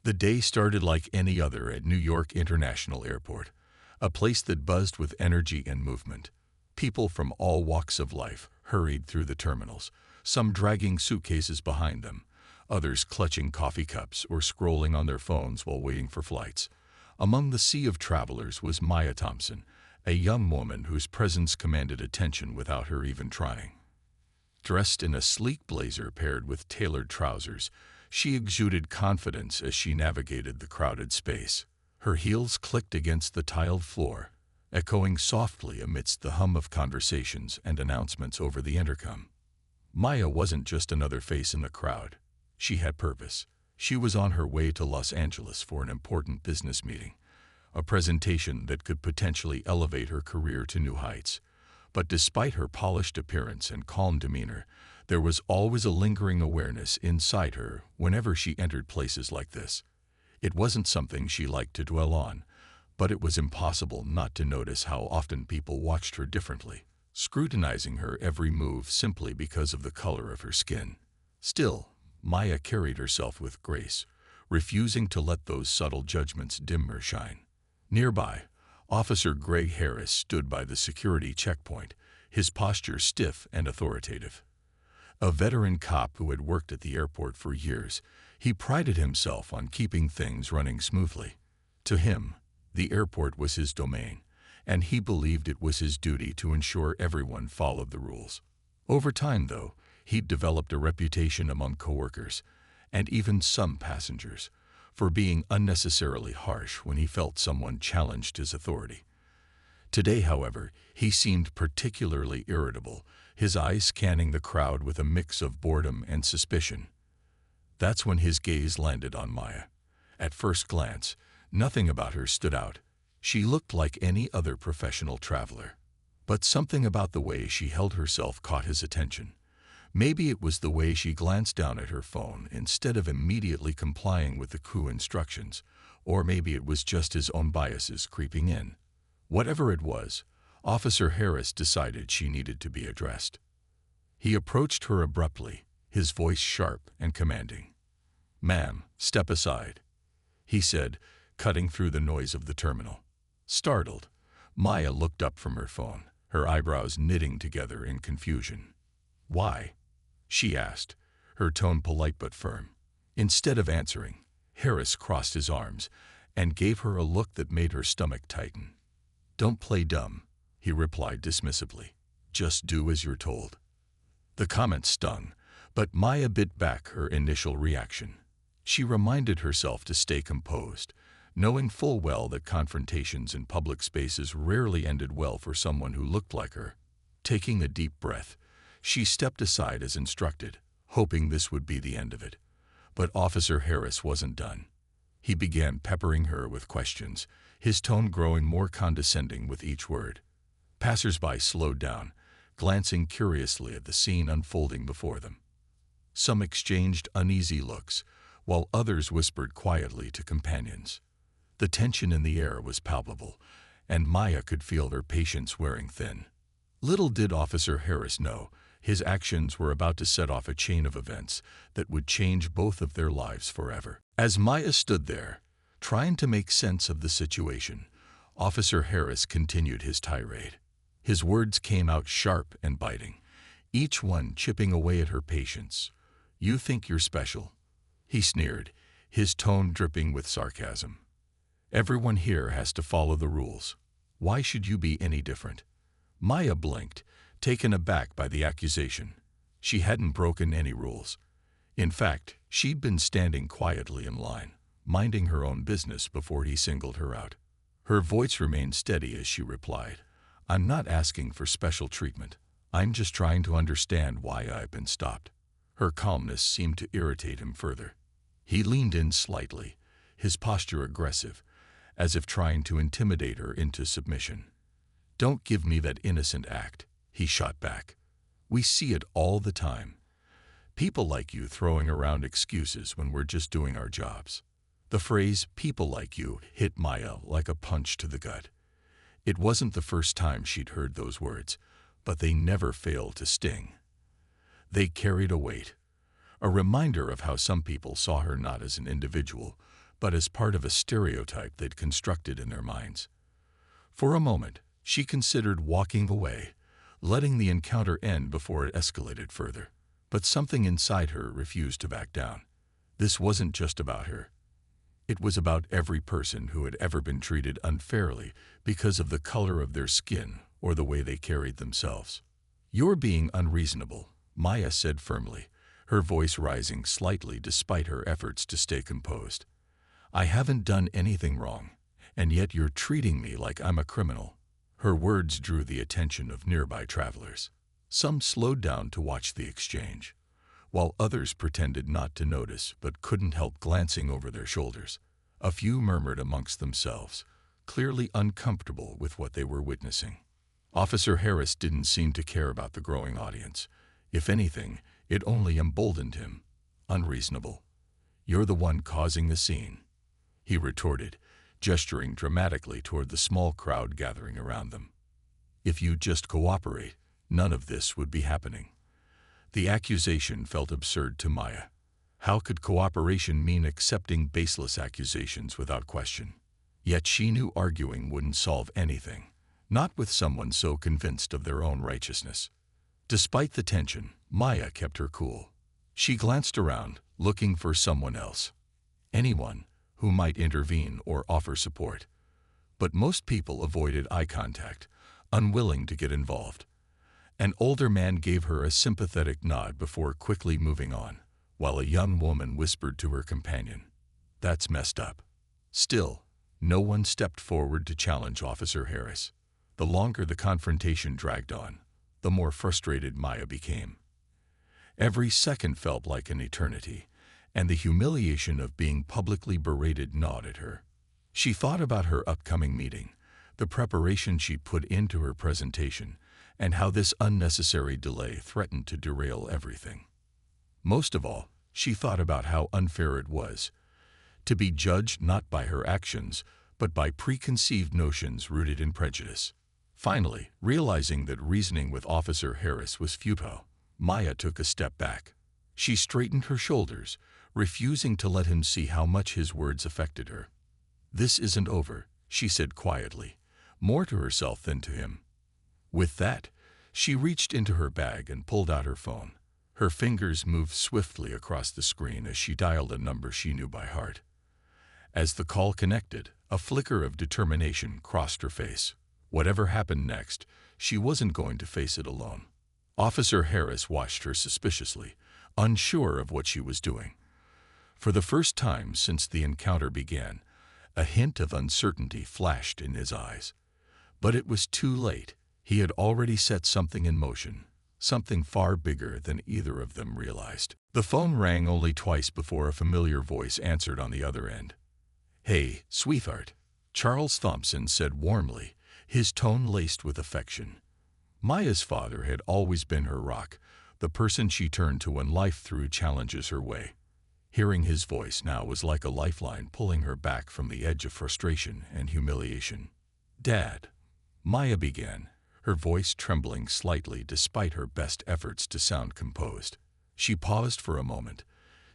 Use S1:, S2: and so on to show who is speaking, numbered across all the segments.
S1: The day started like any other at New York International Airport, a place that buzzed with energy and movement. People from all walks of life hurried through the terminals, some dragging suitcases behind them, others clutching coffee cups or scrolling on their phones while waiting for flights. Among the sea of travelers was Maya Thompson, a young woman whose presence commanded attention without her even trying. Dressed in a sleek blazer paired with tailored trousers, she exuded confidence as she navigated the crowded space. Her heels clicked against the tiled floor, echoing softly amidst the hum of conversations and announcements over the intercom. Maya wasn't just another face in the crowd. She had purpose. She was on her way to Los Angeles for an important business meeting, a presentation that could potentially elevate her career to new heights. But despite her polished appearance and calm demeanor, there was always a lingering awareness inside her whenever she entered places like this. It wasn't something she liked to dwell on, but it was impossible not to notice how often people watched her differently, scrutinizing her every move simply because of the color of her skin. Still, Maya carried herself with grace, refusing to let those subtle judgments dim her shine. Nearby, Officer Greg Harris stood by the security checkpoint, his posture stiff and authoritative. A veteran cop who had worked at the airport for years, he prided himself on keeping things running smoothly. To him, the airport was his domain, and he believed it was his duty to ensure everyone followed the rules. Over time, though, he'd developed a reputation among coworkers, and even some passengers, for being unnecessarily harsh when he felt someone challenged his authority. Today, however, he seemed particularly irritable, his eyes scanning the crowd with a mix of boredom and suspicion. That's when his gaze landed on Maya. At first glance, nothing about her stood out. She looked like any other professional traveler. But something about the way she held herself caught his attention. Maybe it was the way she glanced down at her phone instead of immediately complying with the crew instructions, or maybe it was just his own biases creeping in. Whatever it was, Officer Harris decided she needed to be addressed. He approached her abruptly, his voice sharp and commanding. "Ma'am, step aside," he said, cutting through the noise of the terminal. Startled, Maya looked up from her phone, her eyebrows knitting together in confusion. "Why?" she asked, her tone polite but firm. Instead of answering, Harris crossed his arms and gave her a look that made her stomach tighten. "Don't play dumb," he replied dismissively. "Just do as you're told." The comment stung, but Maya bit back her initial reaction. She reminded herself to stay composed, knowing full well that confrontations in public spaces rarely ended well for someone who looked like her. Taking a deep breath, she stepped aside as instructed, hoping this would be the end of it. But Officer Harris wasn't done. He began peppering her with questions, his tone growing more condescending with each word. Passers-by slowed down, glancing curiously at the scene unfolding before them. Some exchanged uneasy looks, while others whispered quietly to companions. The tension in the air was palpable, and Maya could feel their patience wearing thin. Little did Officer Harris know, his actions were about to set off a chain of events that would change both of their lives forever. As Maya stood there, trying to make sense of the situation, Officer Harris continued his tirade. His words came out sharp and biting, each one chipping away at her patience. "You think you're special?" he sneered, his tone dripping with sarcasm. "Everyone here has to follow the rules. Why should you be any different?" Maya blinked, taken aback by the accusation. She hadn't broken any rules. In fact, she'd been standing quietly in line, minding her own business before he singled her out. Her voice remained steady as she replied, "I'm not asking for special treatment. I'm just trying to understand why I've been stopped." Her calmness seemed to irritate him further. He leaned in slightly, his posture aggressive, as if trying to intimidate her into submission. "Don't give me that innocent act," he shot back. "We see it all the time. People like you throwing around excuses when we're just doing our jobs." The phrase, "people like you," hit Maya like a punch to the gut. It wasn't the first time she'd heard those words, but they never failed to sting. They carried a weight, a reminder of how some people saw her not as an individual, but as part of a stereotype they'd constructed in their minds. For a moment, she considered walking away, letting the encounter end before it escalated further. But something inside her refused to back down. This wasn't just about her. It was about every person who had ever been treated unfairly because of the color of their skin or the way they carried themselves. "You're being unreasonable," Maya said firmly, her voice rising slightly despite her efforts to stay composed. "I haven't done anything wrong, and yet you're treating me like I'm a criminal." Her words drew the attention of nearby travelers. Some slowed down to watch the exchange, while others pretended not to notice but couldn't help glancing over their shoulders. A few murmured amongst themselves, clearly uncomfortable with what they were witnessing. Officer Harris didn't seem to care about the growing audience. If anything, it only emboldened him. "Unreasonable. You're the one causing the scene," he retorted, gesturing dramatically toward the small crowd gathering around them. "If you just cooperate, none of this would be happening." The accusation felt absurd to Maya. How could cooperation mean accepting baseless accusations without question? Yet she knew arguing wouldn't solve anything, not with someone so convinced of their own righteousness. Despite the tension, Maya kept her cool. She glanced around, looking for someone else. Anyone who might intervene or offer support. But most people avoided eye contact, unwilling to get involved. An older man gave her a sympathetic nod before quickly moving on, while a young woman whispered to her companion, "That's messed up." Still, no one stepped forward to challenge Officer Harris. The longer the confrontation dragged on, the more frustrated Maya became. Every second felt like an eternity, and the humiliation of being publicly berated gnawed at her. She thought about her upcoming meeting, the preparation she put into her presentation, and how this unnecessary delay threatened to derail everything. Most of all, she thought about how unfair it was to be judged not by her actions, but by preconceived notions rooted in prejudice. Finally, realizing that reasoning with Officer Harris was futile, Maya took a step back. She straightened her shoulders, refusing to let him see how much his words affected her. "This isn't over," she said quietly, more to herself than to him. With that, she reached into her bag and pulled out her phone. Her fingers moved swiftly across the screen as she dialed a number she knew by heart. As the call connected, a flicker of determination crossed her face. Whatever happened next, she wasn't going to face it alone. Officer Harris watched her suspiciously, unsure of what she was doing. For the first time since the encounter began, a hint of uncertainty flashed in his eyes. But it was too late. He had already set something in motion, something far bigger than either of them realized. The phone rang only twice before a familiar voice answered on the other end. "Hey, sweetheart," Charles Thompson said warmly, his tone laced with affection. Maya's father had always been her rock, the person she turned to when life threw challenges her way. Hearing his voice now was like a lifeline pulling her back from the edge of frustration and humiliation. "Dad," Maya began, her voice trembling slightly despite her best efforts to sound composed. She paused for a moment,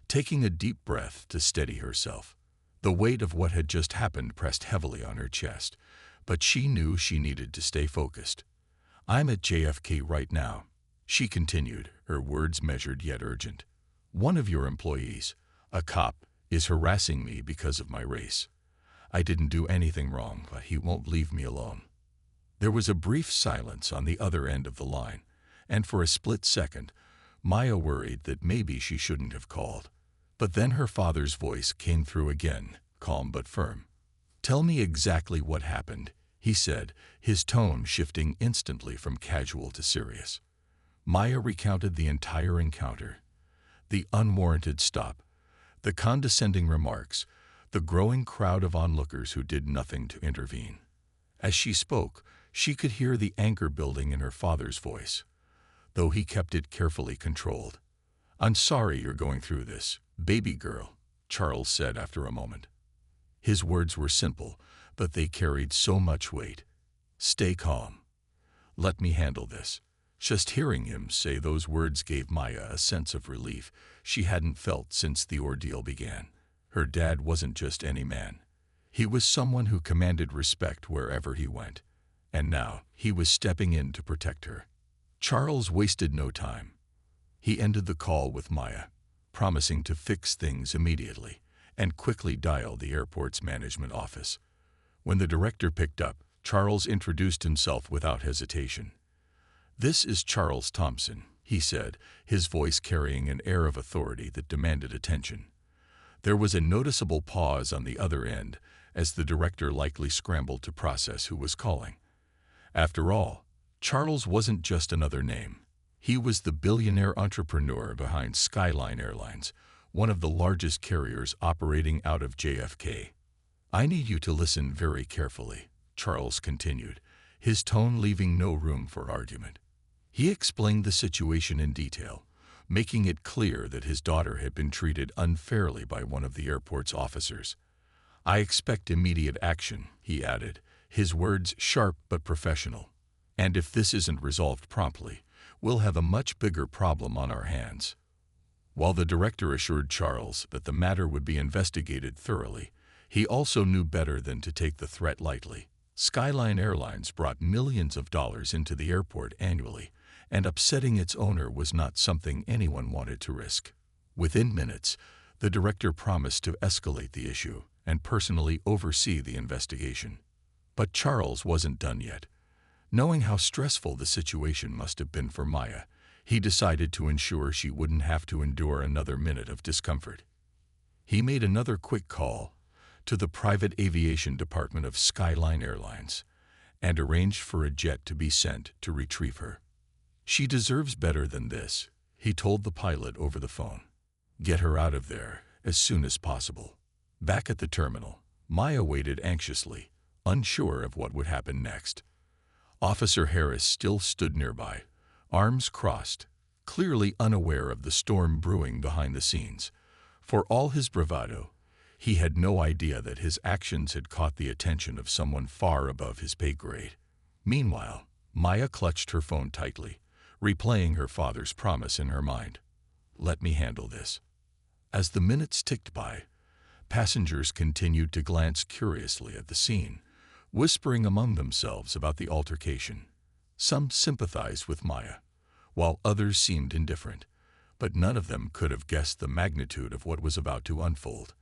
S1: taking a deep breath to steady herself. The weight of what had just happened pressed heavily on her chest, but she knew she needed to stay focused. "I'm at JFK right now," she continued, her words measured yet urgent. "One of your employees, a cop, is harassing me because of my race. I didn't do anything wrong, but he won't leave me alone." There was a brief silence on the other end of the line, and for a split second, Maya worried that maybe she shouldn't have called. But then her father's voice came through again, calm but firm. "Tell me exactly what happened," he said, his tone shifting instantly from casual to serious. Maya recounted the entire encounter. The unwarranted stop, the condescending remarks, the growing crowd of onlookers who did nothing to intervene. As she spoke, she could hear the anger building in her father's voice, though he kept it carefully controlled. "I'm sorry you're going through this, baby girl," Charles said after a moment. His words were simple, but they carried so much weight. "Stay calm. Let me handle this." Just hearing him say those words gave Maya a sense of relief she hadn't felt since the ordeal began. Her dad wasn't just any man. He was someone who commanded respect wherever he went. And now he was stepping in to protect her. Charles wasted no time. He ended the call with Maya, promising to fix things immediately, and quickly dialed the airport's management office. When the director picked up, Charles introduced himself without hesitation. "This is Charles Thompson," he said, his voice carrying an air of authority that demanded attention. There was a noticeable pause on the other end, as the director likely scrambled to process who was calling. After all, Charles wasn't just another name. He was the billionaire entrepreneur behind Skyline Airlines, one of the largest carriers operating out of JFK. "I need you to listen very carefully," Charles continued, his tone leaving no room for argument. He explained the situation in detail, making it clear that his daughter had been treated unfairly by one of the airport's officers. "I expect immediate action," he added, his words sharp but professional. "And if this isn't resolved promptly, we'll have a much bigger problem on our hands." While the director assured Charles that the matter would be investigated thoroughly, he also knew better than to take the threat lightly. Skyline Airlines brought millions of dollars into the airport annually, and upsetting its owner was not something anyone wanted to risk. Within minutes, the director promised to escalate the issue and personally oversee the investigation. But Charles wasn't done yet. Knowing how stressful the situation must have been for Maya, he decided to ensure she wouldn't have to endure another minute of discomfort. He made another quick call to the private aviation department of Skyline Airlines and arranged for a jet to be sent to retrieve her. "She deserves better than this," he told the pilot over the phone. "Get her out of there as soon as possible." Back at the terminal, Maya waited anxiously, unsure of what would happen next. Officer Harris still stood nearby, arms crossed, clearly unaware of the storm brewing behind the scenes. For all his bravado, he had no idea that his actions had caught the attention of someone far above his pay grade. Meanwhile, Maya clutched her phone tightly, replaying her father's promise in her mind. "Let me handle this." As the minutes ticked by, passengers continued to glance curiously at the scene, whispering among themselves about the altercation. Some sympathized with Maya, while others seemed indifferent, but none of them could have guessed the magnitude of what was about to unfold.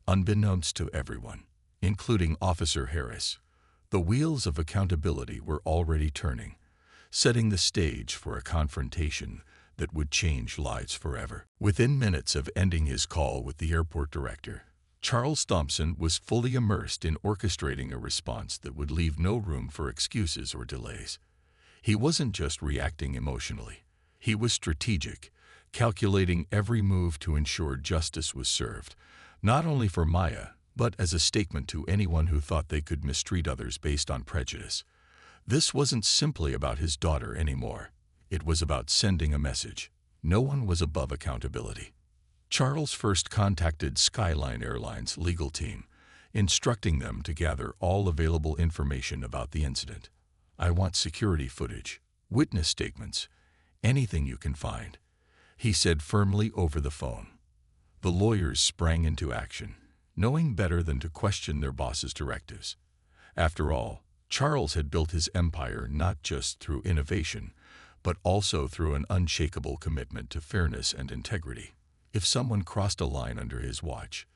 S1: Unbeknownst to everyone, including Officer Harris, the wheels of accountability were already turning, setting the stage for a confrontation that would change lives forever. Within minutes of ending his call with the airport director, Charles Thompson was fully immersed in orchestrating a response that would leave no room for excuses or delays. He wasn't just reacting emotionally. He was strategic, calculating every move to ensure justice was served, not only for Maya, but as a statement to anyone who thought they could mistreat others based on prejudice. This wasn't simply about his daughter anymore. It was about sending a message. No one was above accountability. Charles first contacted Skyline Airlines' legal team, instructing them to gather all available information about the incident. "I want security footage, witness statements, anything you can find," he said firmly over the phone. The lawyers sprang into action, knowing better than to question their boss's directives. After all, Charles had built his empire not just through innovation, but also through an unshakable commitment to fairness and integrity. If someone crossed a line under his watch,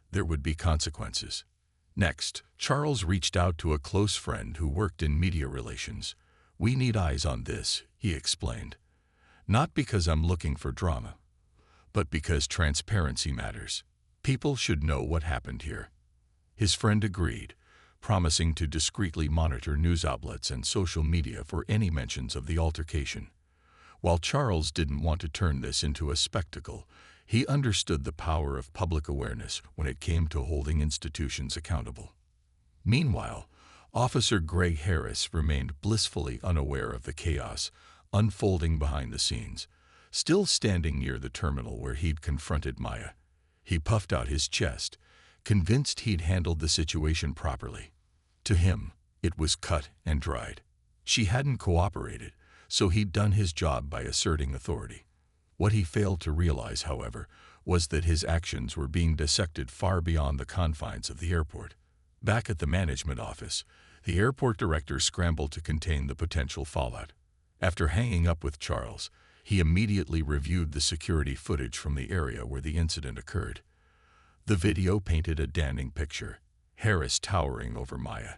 S1: there would be consequences. Next, Charles reached out to a close friend who worked in media relations. "We need eyes on this," he explained. "Not because I'm looking for drama, but because transparency matters. People should know what happened here." His friend agreed, promising to discreetly monitor news outlets and social media for any mentions of the altercation. While Charles didn't want to turn this into a spectacle, he understood the power of public awareness when it came to holding institutions accountable. Meanwhile, Officer Greg Harris remained blissfully unaware of the chaos unfolding behind the scenes, still standing near the terminal where he'd confronted Maya. He puffed out his chest, convinced he'd handled the situation properly. To him, it was cut and dried. She hadn't cooperated, so he'd done his job by asserting authority. What he failed to realize, however, was that his actions were being dissected far beyond the confines of the airport. Back at the management office, the airport director scrambled to contain the potential fallout. After hanging up with Charles, he immediately reviewed the security footage from the area where the incident occurred. The video painted a damning picture: Harris towering over Maya,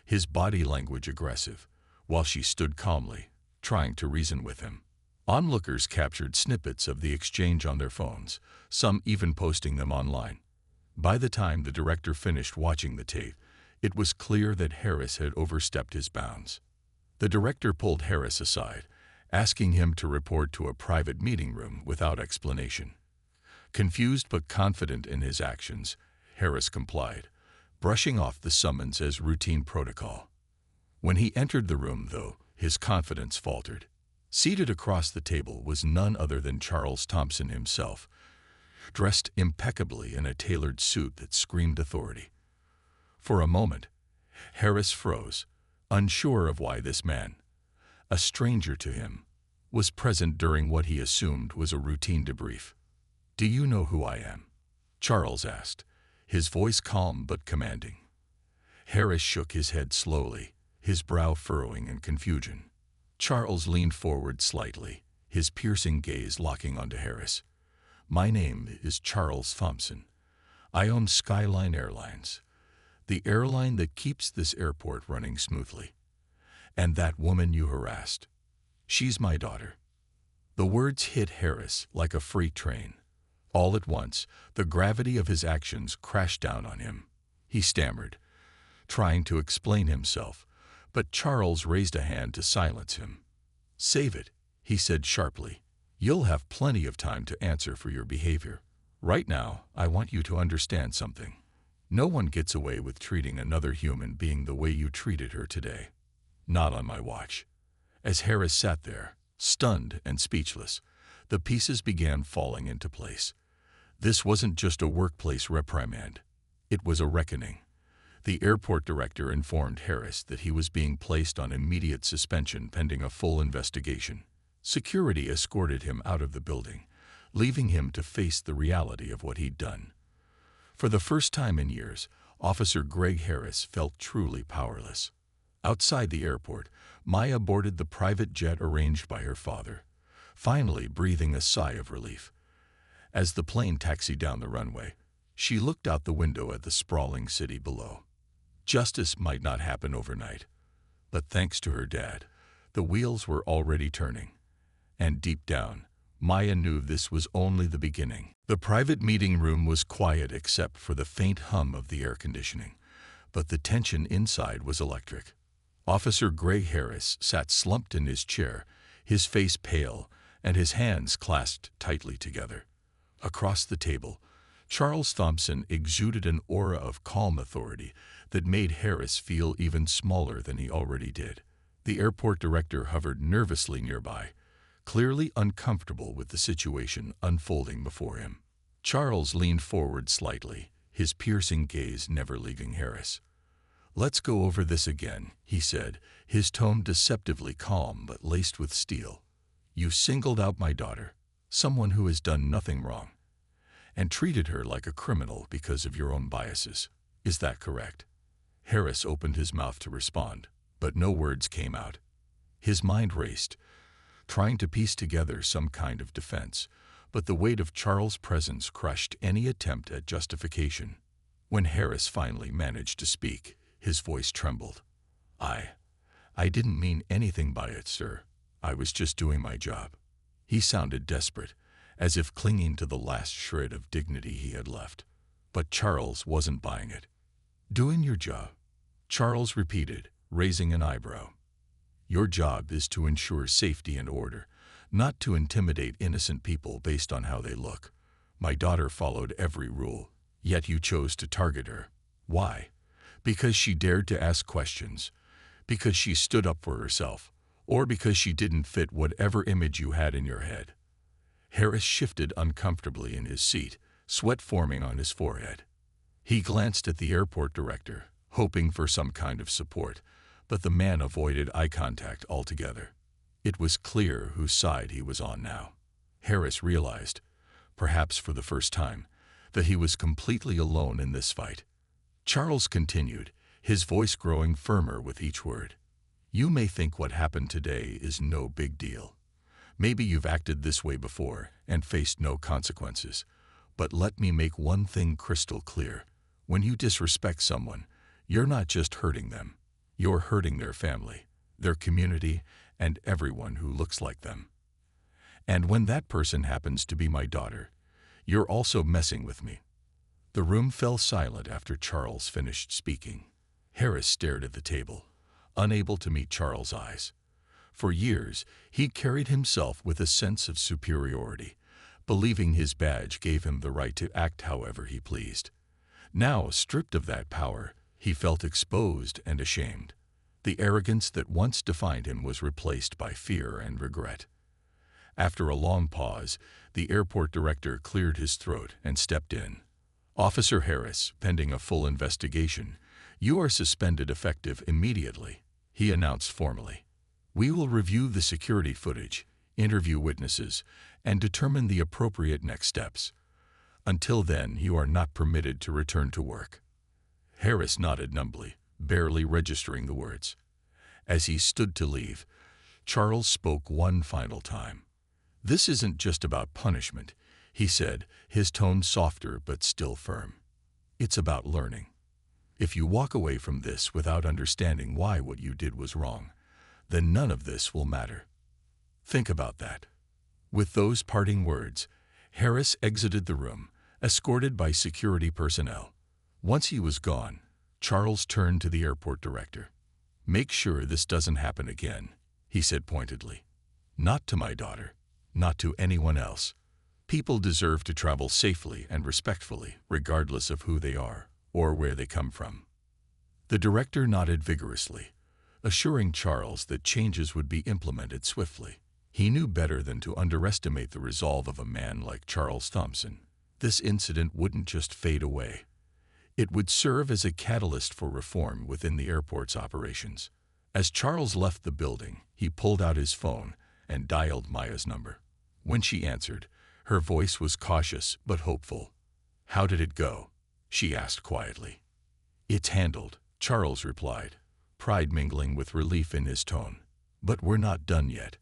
S1: his body language aggressive, while she stood calmly, trying to reason with him. Onlookers captured snippets of the exchange on their phones, some even posting them online. By the time the director finished watching the tape, it was clear that Harris had overstepped his bounds. The director pulled Harris aside, asking him to report to a private meeting room without explanation. Confused but confident in his actions, Harris complied, brushing off the summons as routine protocol. When he entered the room, though, his confidence faltered. Seated across the table was none other than Charles Thompson himself, dressed impeccably in a tailored suit that screamed authority. For a moment, Harris froze, unsure of why this man, a stranger to him, was present during what he assumed was a routine debrief. "Do you know who I am?" Charles asked, his voice calm but commanding. Harris shook his head slowly, his brow furrowing in confusion. Charles leaned forward slightly, his piercing gaze locking onto Harris. "My name is Charles Thompson. I own Skyline Airlines, the airline that keeps this airport running smoothly. And that woman you harassed, she's my daughter." The words hit Harris like a freight train. All at once, the gravity of his actions crashed down on him. He stammered, trying to explain himself, but Charles raised a hand to silence him. "Save it," he said sharply. "You'll have plenty of time to answer for your behavior. Right now, I want you to understand something. No one gets away with treating another human being the way you treated her today. Not on my watch." As Harris sat there, stunned and speechless, the pieces began falling into place. This wasn't just a workplace reprimand. It was a reckoning. The airport director informed Harris that he was being placed on immediate suspension pending a full investigation. Security escorted him out of the building, leaving him to face the reality of what he'd done. For the first time in years, Officer Greg Harris felt truly powerless. Outside the airport, Maya boarded the private jet arranged by her father, finally breathing a sigh of relief. As the plane taxied down the runway, she looked out the window at the sprawling city below. Justice might not happen overnight, but thanks to her dad, the wheels were already turning. And deep down, Maya knew this was only the beginning. The private meeting room was quiet except for the faint hum of the air conditioning, but the tension inside was electric. Officer Greg Harris sat slumped in his chair, his face pale and his hands clasped tightly together. Across the table, Charles Thompson exuded an aura of calm authority that made Harris feel even smaller than he already did. The airport director hovered nervously nearby, clearly uncomfortable with the situation unfolding before him. Charles leaned forward slightly, his piercing gaze never leaving Harris. "Let's go over this again," he said, his tone deceptively calm but laced with steel. "You singled out my daughter, someone who has done nothing wrong, and treated her like a criminal because of your own biases. Is that correct?" Harris opened his mouth to respond, but no words came out. His mind raced, trying to piece together some kind of defense, but the weight of Charles' presence crushed any attempt at justification. When Harris finally managed to speak, his voice trembled. I didn't mean anything by it, sir. I was just doing my job." He sounded desperate, as if clinging to the last shred of dignity he had left. But Charles wasn't buying it. "Doing your job?" Charles repeated, raising an eyebrow. "Your job is to ensure safety and order, not to intimidate innocent people based on how they look. My daughter followed every rule, yet you chose to target her. Why? Because she dared to ask questions, because she stood up for herself, or because she didn't fit whatever image you had in your head." Harris shifted uncomfortably in his seat, sweat forming on his forehead. He glanced at the airport director, hoping for some kind of support, but the man avoided eye contact altogether. It was clear whose side he was on now. Harris realized, perhaps for the first time, that he was completely alone in this fight. Charles continued, his voice growing firmer with each word. You may think what happened today is no big deal. Maybe you've acted this way before and faced no consequences. But let me make one thing crystal clear. When you disrespect someone, you're not just hurting them. You're hurting their family, their community, and everyone who looks like them. And when that person happens to be my daughter, you're also messing with me. The room fell silent after Charles finished speaking. Harris stared at the table, unable to meet Charles' eyes. For years, he carried himself with a sense of superiority, believing his badge gave him the right to act however he pleased. Now, stripped of that power, he felt exposed and ashamed. The arrogance that once defined him was replaced by fear and regret. After a long pause, the airport director cleared his throat and stepped in. Officer Harris, pending a full investigation, you are suspended effective immediately, he announced formally. We will review the security footage, interview witnesses, and determine the appropriate next steps. Until then, you are not permitted to return to work. Harris nodded numbly, barely registering the words. As he stood to leave, Charles spoke one final time. This isn't just about punishment, he said, his tone softer but still firm. It's about learning. If you walk away from this without understanding why what you did was wrong, then none of this will matter. Think about that. With those parting words, Harris exited the room, escorted by security personnel. Once he was gone, Charles turned to the airport director. Make sure this doesn't happen again, he said pointedly. Not to my daughter, not to anyone else. People deserve to travel safely and respectfully, regardless of who they are or where they come from. The director nodded vigorously, assuring Charles that changes would be implemented swiftly. He knew better than to underestimate the resolve of a man like Charles Thompson. This incident wouldn't just fade away. It would serve as a catalyst for reform within the airport's operations. As Charles left the building, he pulled out his phone and dialed Maya's number. When she answered, her voice was cautious but hopeful. How did it go? She asked quietly. It's handled, Charles replied, pride mingling with relief in his tone. But we're not done yet.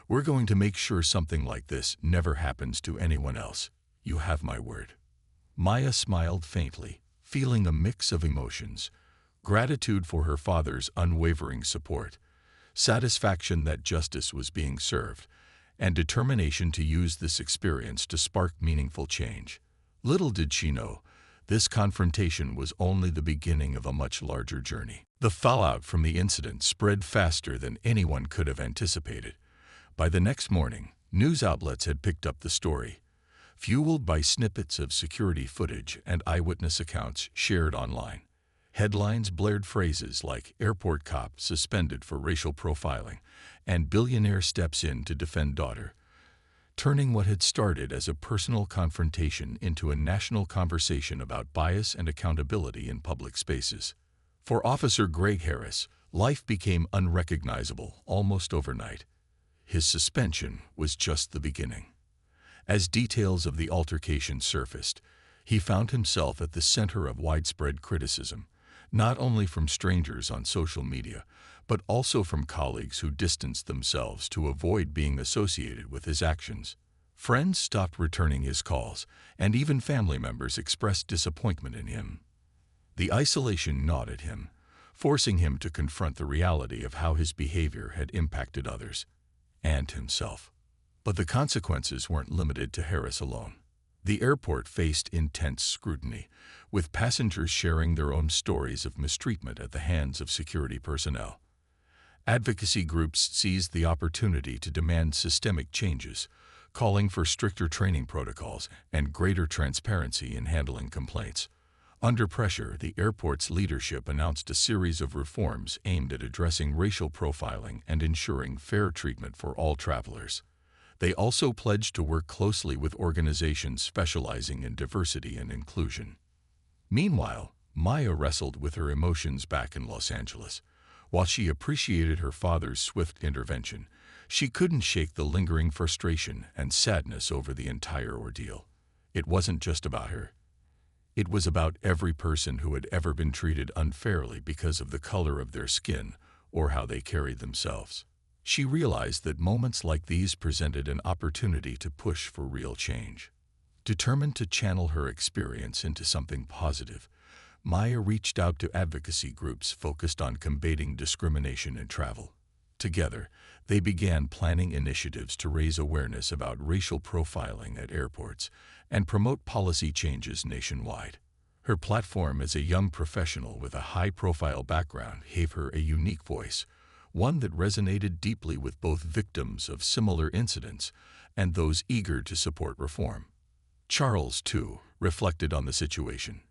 S1: We're going to make sure something like this never happens to anyone else. You have my word. Maya smiled faintly, feeling a mix of emotions: gratitude for her father's unwavering support, satisfaction that justice was being served, and determination to use this experience to spark meaningful change. Little did she know, this confrontation was only the beginning of a much larger journey. The fallout from the incident spread faster than anyone could have anticipated. By the next morning, news outlets had picked up the story, fueled by snippets of security footage and eyewitness accounts shared online. Headlines blared phrases like "airport cop suspended for racial profiling" and "billionaire steps in to defend daughter," turning what had started as a personal confrontation into a national conversation about bias and accountability in public spaces. For Officer Greg Harris, life became unrecognizable almost overnight. His suspension was just the beginning. As details of the altercation surfaced, he found himself at the center of widespread criticism, not only from strangers on social media, but also from colleagues who distanced themselves to avoid being associated with his actions. Friends stopped returning his calls, and even family members expressed disappointment in him. The isolation gnawed at him, forcing him to confront the reality of how his behavior had impacted others and himself. But the consequences weren't limited to Harris alone. The airport faced intense scrutiny, with passengers sharing their own stories of mistreatment at the hands of security personnel. Advocacy groups seized the opportunity to demand systemic changes, calling for stricter training protocols and greater transparency in handling complaints. Under pressure, the airport's leadership announced a series of reforms aimed at addressing racial profiling and ensuring fair treatment for all travelers. They also pledged to work closely with organizations specializing in diversity and inclusion. Meanwhile, Maya wrestled with her emotions back in Los Angeles. While she appreciated her father's swift intervention, she couldn't shake the lingering frustration and sadness over the entire ordeal. It wasn't just about her. It was about every person who had ever been treated unfairly because of the color of their skin or how they carried themselves. She realized that moments like these presented an opportunity to push for real change. Determined to channel her experience into something positive, Maya reached out to advocacy groups focused on combating discrimination in travel. Together, they began planning initiatives to raise awareness about racial profiling at airports and promote policy changes nationwide. Her platform as a young professional with a high-profile background gave her a unique voice, one that resonated deeply with both victims of similar incidents and those eager to support reform. Charles, too, reflected on the situation.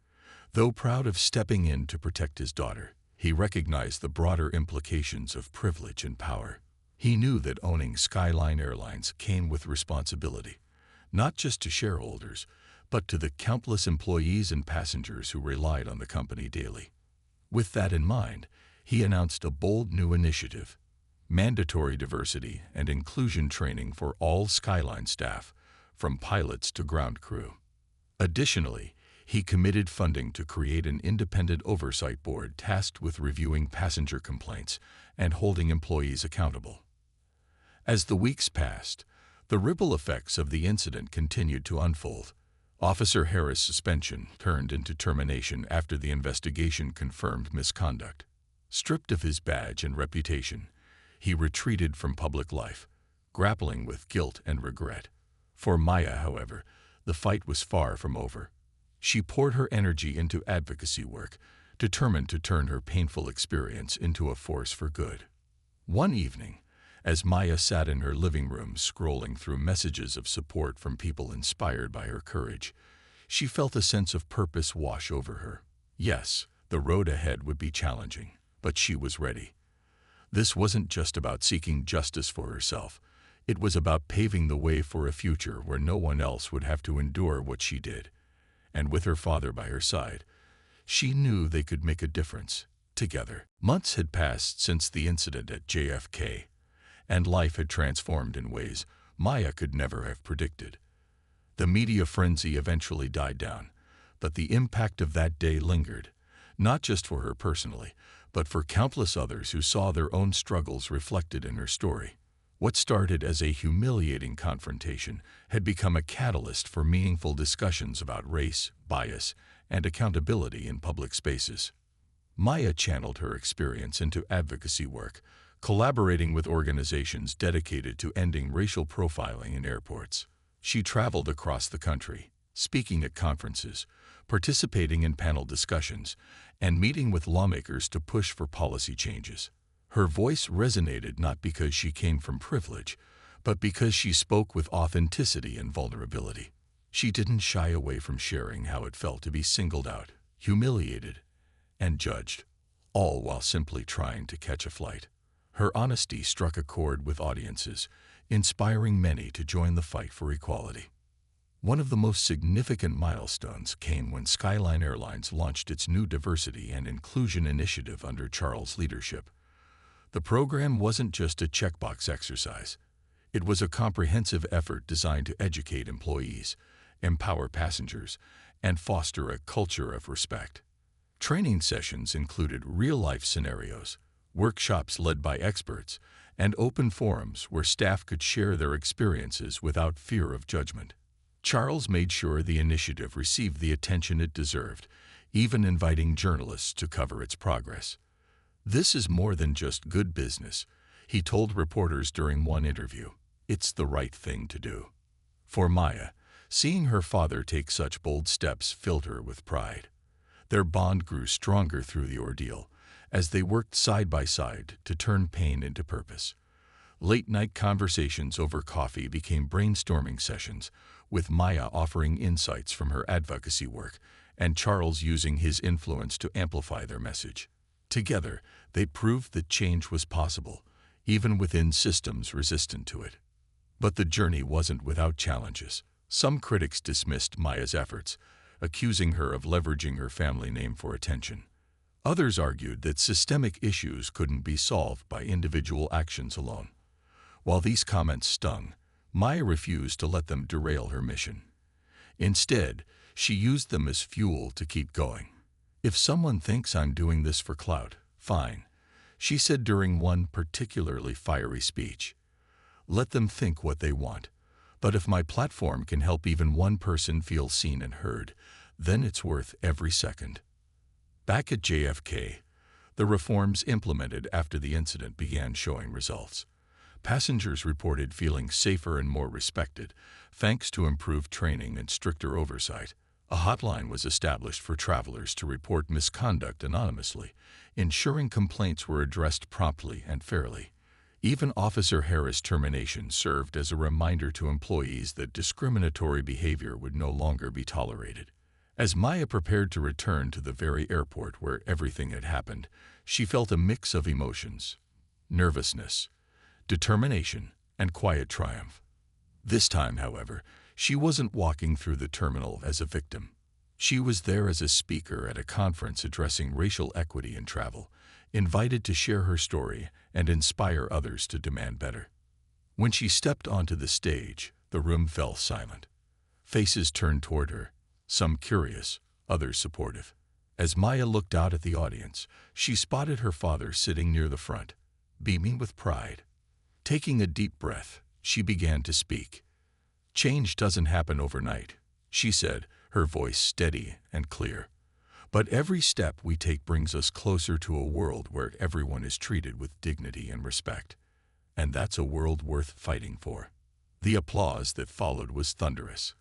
S1: Though proud of stepping in to protect his daughter, he recognized the broader implications of privilege and power. He knew that owning Skyline Airlines came with responsibility, not just to shareholders, but to the countless employees and passengers who relied on the company daily. With that in mind, he announced a bold new initiative: mandatory diversity and inclusion training for all Skyline staff, from pilots to ground crew. Additionally, he committed funding to create an independent oversight board tasked with reviewing passenger complaints and holding employees accountable. As the weeks passed, the ripple effects of the incident continued to unfold. Officer Harris' suspension turned into termination after the investigation confirmed misconduct. Stripped of his badge and reputation, he retreated from public life, grappling with guilt and regret. For Maya, however, the fight was far from over. She poured her energy into advocacy work, determined to turn her painful experience into a force for good. One evening, as Maya sat in her living room scrolling through messages of support from people inspired by her courage, she felt a sense of purpose wash over her. Yes, the road ahead would be challenging, but she was ready. This wasn't just about seeking justice for herself. It was about paving the way for a future where no one else would have to endure what she did. And with her father by her side, she knew they could make a difference together. Months had passed since the incident at JFK, and life had transformed in ways Maya could never have predicted. The media frenzy eventually died down, but the impact of that day lingered, not just for her personally, but for countless others who saw their own struggles reflected in her story. What started as a humiliating confrontation had become a catalyst for meaningful discussions about race, bias, and accountability in public spaces. Maya channeled her experience into advocacy work, collaborating with organizations dedicated to ending racial profiling in airports. She traveled across the country, speaking at conferences, participating in panel discussions, and meeting with lawmakers to push for policy changes. Her voice resonated not because she came from privilege, but because she spoke with authenticity and vulnerability. She didn't shy away from sharing how it felt to be singled out, humiliated, and judged, all while simply trying to catch a flight. Her honesty struck a chord with audiences, inspiring many to join the fight for equality. One of the most significant milestones came when Skyline Airlines launched its new diversity and inclusion initiative under Charles' leadership. The program wasn't just a checkbox exercise. It was a comprehensive effort designed to educate employees, empower passengers, and foster a culture of respect. Training sessions included real-life scenarios, workshops led by experts, and open forums where staff could share their experiences without fear of judgment. Charles made sure the initiative received the attention it deserved, even inviting journalists to cover its progress. "This is more than just good business," he told reporters during one interview. "It's the right thing to do." For Maya, seeing her father take such bold steps filled her with pride. Their bond grew stronger through the ordeal, as they worked side by side to turn pain into purpose. Late-night conversations over coffee became brainstorming sessions, with Maya offering insights from her advocacy work and Charles using his influence to amplify their message. Together, they proved that change was possible, even within systems resistant to it. But the journey wasn't without challenges. Some critics dismissed Maya's efforts, accusing her of leveraging her family name for attention. Others argued that systemic issues couldn't be solved by individual actions alone. While these comments stung, Maya refused to let them derail her mission. Instead, she used them as fuel to keep going. "If someone thinks I'm doing this for clout, fine," she said during one particularly fiery speech. "Let them think what they want. But if my platform can help even one person feel seen and heard, then it's worth every second." Back at JFK, the reforms implemented after the incident began showing results. Passengers reported feeling safer and more respected, thanks to improved training and stricter oversight. A hotline was established for travelers to report misconduct anonymously, ensuring complaints were addressed promptly and fairly. Even Officer Harris' termination served as a reminder to employees that discriminatory behavior would no longer be tolerated. As Maya prepared to return to the very airport where everything had happened, she felt a mix of emotions: nervousness, determination, and quiet triumph. This time, however, she wasn't walking through the terminal as a victim. She was there as a speaker at a conference addressing racial equity in travel, invited to share her story and inspire others to demand better. When she stepped onto the stage, the room fell silent. Faces turned toward her, some curious, others supportive. As Maya looked out at the audience, she spotted her father sitting near the front, beaming with pride. Taking a deep breath, she began to speak. "Change doesn't happen overnight," she said, her voice steady and clear. "But every step we take brings us closer to a world where everyone is treated with dignity and respect. And that's a world worth fighting for." The applause that followed was thunderous,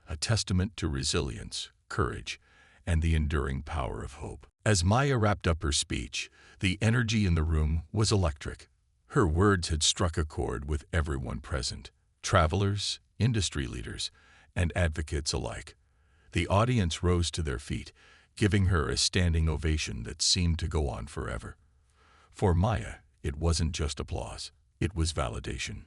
S1: a testament to resilience, courage, and the enduring power of hope. As Maya wrapped up her speech, the energy in the room was electric. Her words had struck a chord with everyone present: travelers, industry leaders, and advocates alike. The audience rose to their feet, giving her a standing ovation that seemed to go on forever. For Maya, it wasn't just applause, it was validation.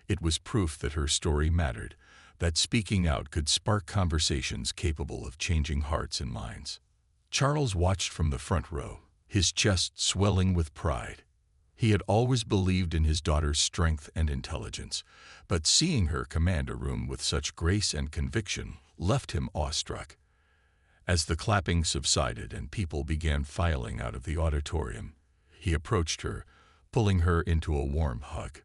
S1: It was proof that her story mattered, that speaking out could spark conversations capable of changing hearts and minds. Charles watched from the front row, his chest swelling with pride. He had always believed in his daughter's strength and intelligence, but seeing her command a room with such grace and conviction left him awestruck. As the clapping subsided and people began filing out of the auditorium, he approached her, pulling her into a warm hug.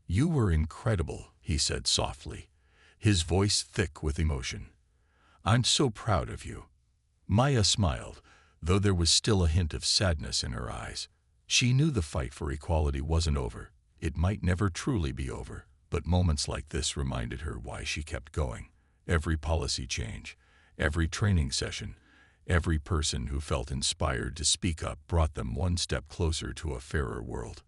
S1: "You were incredible," he said softly, his voice thick with emotion. "I'm so proud of you." Maya smiled, though there was still a hint of sadness in her eyes. She knew the fight for equality wasn't over. It might never truly be over, but moments like this reminded her why she kept going. Every policy change, every training session, every person who felt inspired to speak up brought them one step closer to a fairer world.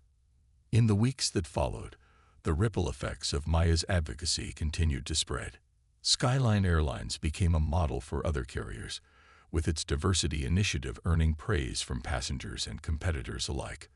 S1: In the weeks that followed, the ripple effects of Maya's advocacy continued to spread. Skyline Airlines became a model for other carriers, with its diversity initiative earning praise from passengers and competitors alike.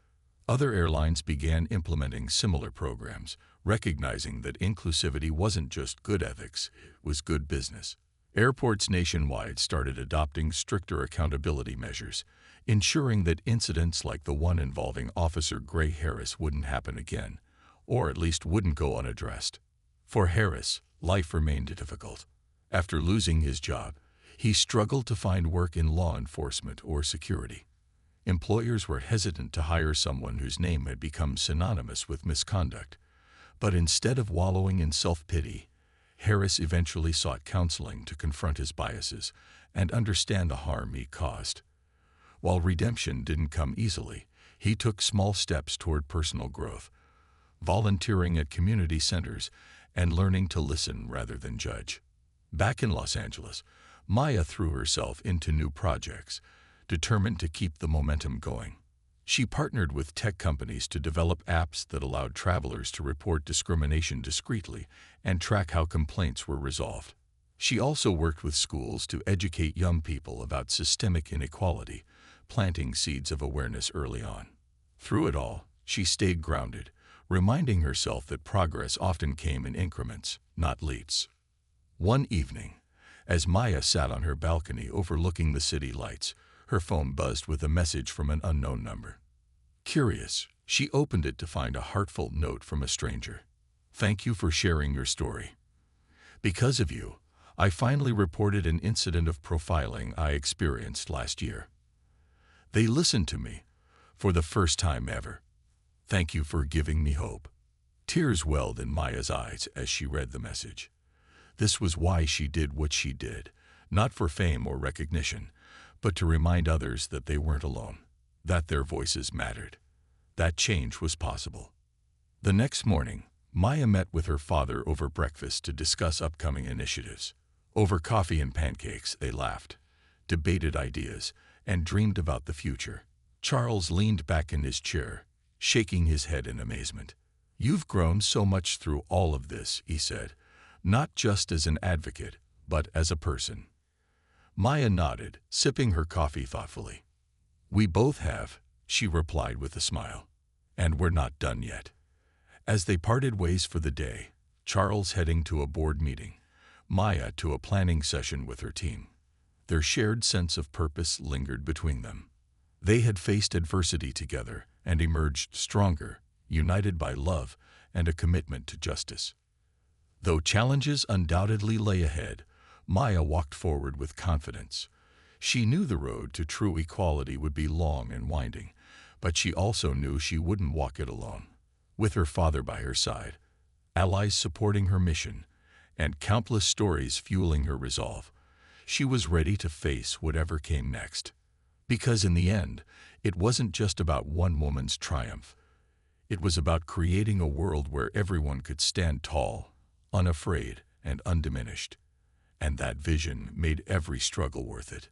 S1: Other airlines began implementing similar programs, recognizing that inclusivity wasn't just good ethics, it was good business. Airports nationwide started adopting stricter accountability measures, ensuring that incidents like the one involving Officer Gray Harris wouldn't happen again, or at least wouldn't go unaddressed. For Harris, life remained difficult. After losing his job, he struggled to find work in law enforcement or security. Employers were hesitant to hire someone whose name had become synonymous with misconduct. But instead of wallowing in self-pity, Harris eventually sought counseling to confront his biases and understand the harm he caused. While redemption didn't come easily, he took small steps toward personal growth, volunteering at community centers and learning to listen rather than judge. Back in Los Angeles, Maya threw herself into new projects, determined to keep the momentum going. She partnered with tech companies to develop apps that allowed travelers to report discrimination discreetly and track how complaints were resolved. She also worked with schools to educate young people about systemic inequality, planting seeds of awareness early on. Through it all, she stayed grounded, reminding herself that progress often came in increments, not leaps. One evening, as Maya sat on her balcony overlooking the city lights, her phone buzzed with a message from an unknown number. Curious, she opened it to find a heartfelt note from a stranger. "Thank you for sharing your story. Because of you, I finally reported an incident of profiling I experienced last year. They listened to me, for the first time ever. Thank you for giving me hope. Tears welled in Maya's eyes as she read the message. This was why she did what she did, not for fame or recognition, but to remind others that they weren't alone, that their voices mattered, that change was possible. The next morning, Maya met with her father over breakfast to discuss upcoming initiatives. Over coffee and pancakes, they laughed, debated ideas, and dreamed about the future. Charles leaned back in his chair, shaking his head in amazement. "You've grown so much through all of this," he said, "not just as an advocate, but as a person." Maya nodded, sipping her coffee thoughtfully. "We both have," she replied with a smile. "And we're not done yet." As they parted ways for the day, Charles heading to a board meeting, Maya to a planning session with her team, their shared sense of purpose lingered between them. They had faced adversity together and emerged stronger, united by love and a commitment to justice. Though challenges undoubtedly lay ahead, Maya walked forward with confidence. She knew the road to true equality would be long and winding, but she also knew she wouldn't walk it alone. With her father by her side, allies supporting her mission, and countless stories fueling her resolve, she was ready to face whatever came next. Because in the end, it wasn't just about one woman's triumph. It was about creating a world where everyone could stand tall, unafraid, and undiminished. And that vision made every struggle worth it.